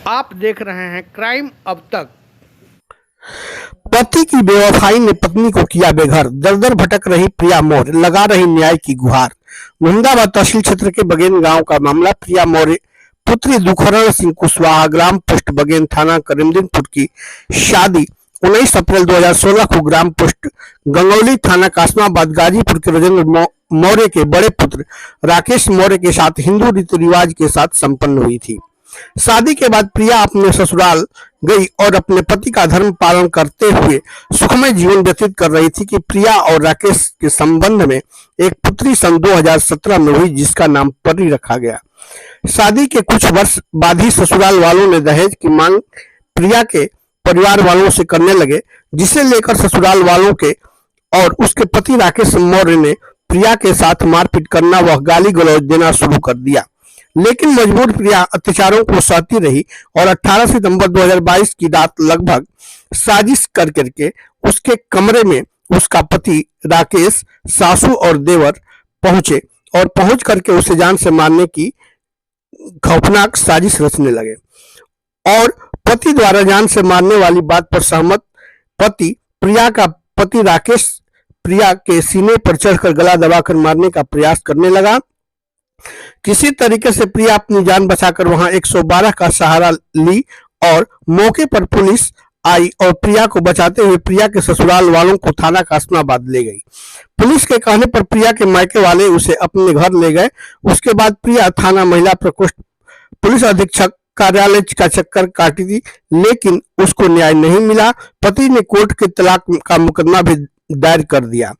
आप देख रहे हैं क्राइम अब तक। पति की बेवफाई ने पत्नी को किया बेघर, दर-दर भटक रही प्रिया मौर्य, लगा रही न्याय की गुहार। मुहिंदाबाद तहसील क्षेत्र के बगेन गांव का मामला। प्रिया मौर्य पुत्री दुखहरण सिंह कुशवाहा, ग्राम पोस्ट बगेन, थाना करीमदीनपुर की शादी 19 अप्रैल 2016 को ग्राम पोस्ट गंगौली, थाना कासमाबाद, गाजीपुर के राजेंद्र मौर्य के बड़े पुत्र राकेश मौर्य के साथ हिंदू रीति रिवाज के साथ संपन्न हुई थी। शादी के बाद प्रिया अपने ससुराल गई और अपने पति का धर्म पालन करते हुए सुखमय जीवन व्यतीत कर रही थी कि प्रिया और राकेश के संबंध में एक पुत्री सन 2017 में हुई, जिसका नाम परी रखा गया। शादी के कुछ वर्ष बाद ही ससुराल वालों ने दहेज की मांग प्रिया के परिवार वालों से करने लगे, जिसे लेकर ससुराल वालों के और उसके पति राकेश मौर्य ने प्रिया के साथ मारपीट करना व गाली गलौज देना शुरू कर दिया। लेकिन मजबूर प्रिया अत्याचारों को सहती रही और 18 सितंबर 2022 की रात लगभग साजिश कर करके उसके कमरे में उसका पति राकेश, सासू और देवर पहुंचे और पहुंच करके उसे जान से मारने की खौफनाक साजिश रचने लगे। और पति द्वारा जान से मारने वाली बात पर सहमत पति प्रिया का पति राकेश प्रिया के सीने पर चढ़कर गला दबाकर मारने का प्रयास करने लगा। किसी तरीके से प्रिया अपनी जान बचाकर वहां 112 का सहारा ली और मौके पर पुलिस आई और प्रिया को बचाते हुए प्रिया के ससुराल वालों को थाना कासमाबाद ले गई। पुलिस के कहने पर प्रिया के मायके वाले उसे अपने घर ले गए। उसके बाद प्रिया थाना महिला प्रकोष्ठ पुलिस अधीक्षक कार्यालय का चक्कर काटी थी, लेकिन उसको न्याय नहीं मिला। पति ने कोर्ट के तलाक का मुकदमा भी दायर कर दिया।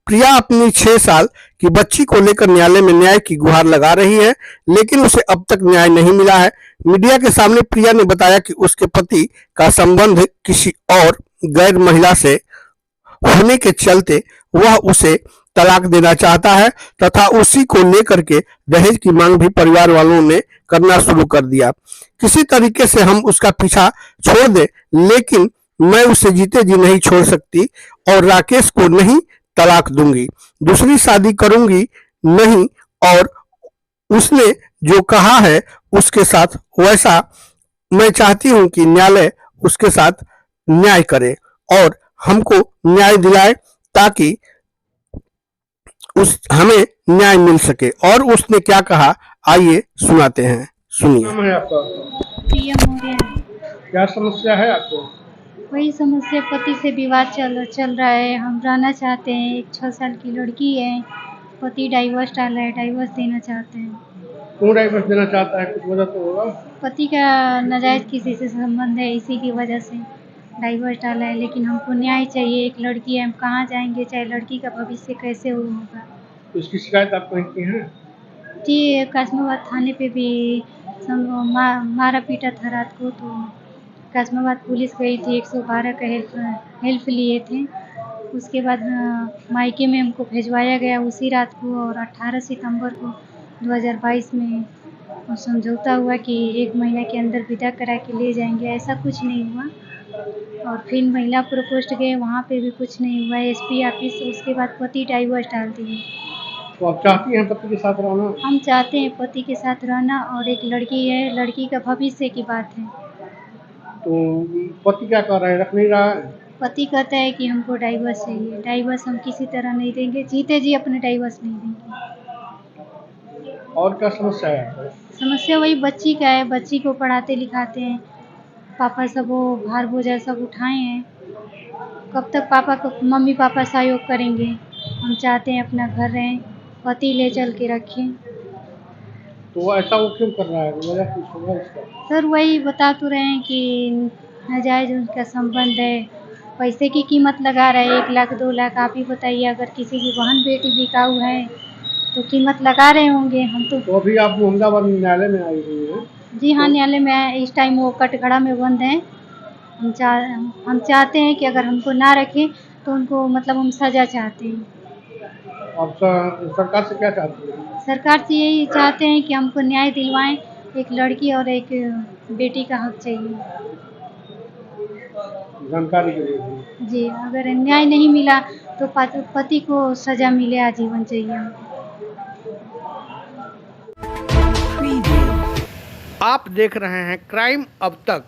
प्रिया अपनी 6 साल की बच्ची को लेकर न्यायालय में न्याय की गुहार लगा रही है, लेकिन उसे अब तक न्याय नहीं मिला है। मीडिया के सामने प्रिया ने बताया कि उसके पति का संबंध किसी और गैर महिला से होने के चलते वह उसे तलाक देना चाहता है तथा उसी को लेकर के दहेज की मांग भी परिवार वालों ने करना शुरू कर दिया। किसी तरीके से हम उसका पीछा छोड़ दें, लेकिन मैं उसे जीते जी नहीं छोड़ सकती और राकेश को नहीं तलाक दूंगी, दूसरी शादी करूंगी नहीं, और उसने जो कहा है उसके साथ वैसा मैं चाहती हूं कि न्यायालय उसके साथ न्याय करे और हमको न्याय दिलाए ताकि हमें न्याय मिल सके। और उसने क्या कहा आइए सुनाते हैं, सुनिए। नाम है आपका? प्रिया मौर्य। क्या समस्या है आपको? वही समस्या, पति से विवाद चल रहा है। हम रहना चाहते हैं। एक 6 साल की लड़की है। पति डाइवोर्स डाला है, डाइवोर्स देना चाहते हैं। क्यों डाइवोर्स देना चाहता है? कुछ वजह तो होगा। पति का नाजायज किसी से संबंध है, इसी की वजह से डाइवोर्स डाला है। लेकिन हमको न्याय चाहिए। एक लड़की है, हम कहाँ जाएंगे? चाहे लड़की का भविष्य कैसे होगा। तो इसकी शिकायत आप कहीं की है? जी, कासमाबाद थाने पे भी मारा पीटा था रात को, तो कासमाबाद पुलिस गई थी, 112 का हेल्प लिए थे। उसके बाद मायके में हमको भिजवाया गया उसी रात को, और 18 सितंबर को 2022 में समझौता हुआ कि 1 महीना के अंदर विदा करा के ले जाएंगे। ऐसा कुछ नहीं हुआ। और फिर महिला प्रकोष्ठ गए, वहाँ पे भी कुछ नहीं हुआ। एसपी ऑफिस, उसके बाद पति डाइवोर्स डाल दिए। तो आप चाहती हैं पति के साथ रहना? हम चाहते हैं पति के साथ रहना, और एक लड़की है, लड़की का भविष्य की बात है। तो पति क्या कर रहा है? रख नहीं रहा है? पति कहता है कि हमको डाइवोर्स चाहिए। डाइवोर्स हम किसी तरह नहीं देंगे, जीते जी अपने डाइवोर्स नहीं देंगे। और क्या समस्या है? समस्या वही बच्ची का है। बच्ची को पढ़ाते लिखाते हैं, पापा सब वो भार बोझा सब उठाए हैं। कब तक पापा को मम्मी पापा सहयोग करेंगे? हम चाहते हैं अपना घर रहें, पति ले चल के रखें। तो ऐसा वो क्यों कर रहा है? वजह कुछ होगा इसका? सर वही बता तो रहे हैं कि नाजायज उनका संबंध है। पैसे की कीमत लगा रहे हैं, 1 लाख 2 लाख। आप ही बताइए, अगर किसी की बहन बेटी बिकाऊ है तो कीमत लगा रहे होंगे। हम तो अभी आप मुहिंदाबाद न्यायालय में आई हुई हैं? जी हाँ, न्यायालय में आए। इस टाइम वो कटघड़ा में बंद हैं। हम चाहते हैं कि अगर हमको ना रखें तो उनको मतलब हम सज़ा चाहते हैं। आप सरकार से क्या चाहती हैं? सरकार से यही चाहते हैं कि हमको न्याय दिलवाएं। एक लड़की और एक बेटी का हक चाहिए। जानकारी के लिए जी, अगर न्याय नहीं मिला तो पति को सज़ा मिले, आजीवन चाहिए हमको। आप देख रहे हैं क्राइम अब तक।